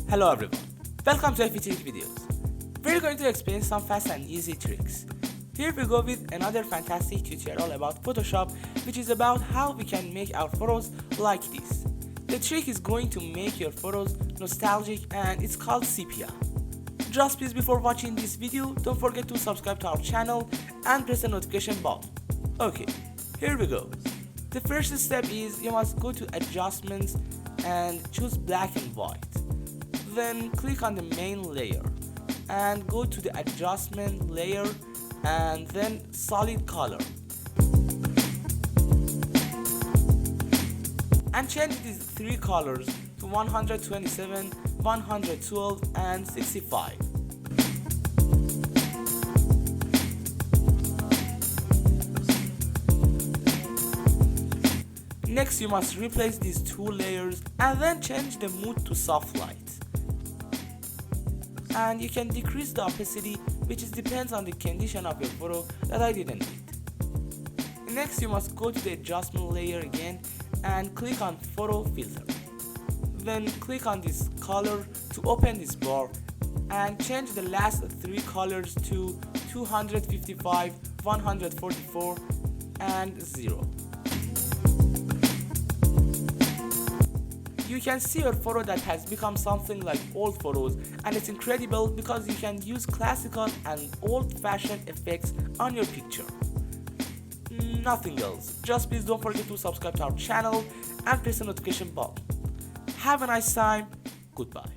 Hello everyone, welcome to FE Trick Videos. We're going to explain some fast and easy tricks. Here we go with another fantastic tutorial about Photoshop, which is about how we can make our photos like this. The trick is going to make your photos nostalgic and it's called sepia. Just please, before watching this video, don't forget to subscribe to our channel and press the notification bell. Okay, here we go. The first step is you must go to adjustments and choose black and white. Then click on the main layer and go to the adjustment layer and then solid color and change these three colors to 127, 112 and 65. Next you must replace these two layers and then change the mood to soft light. And you can decrease the opacity, which depends on the condition of your photo that I didn't need. Next you must go to the adjustment layer again and click on photo filter. Then click on this color to open this bar and change the last three colors to 255, 144 and 0. You can see your photo that has become something like old photos, and it's incredible because you can use classical and old-fashioned effects on your picture. Nothing else. Just please don't forget to subscribe to our channel and press the notification bell. Have a nice time. Goodbye.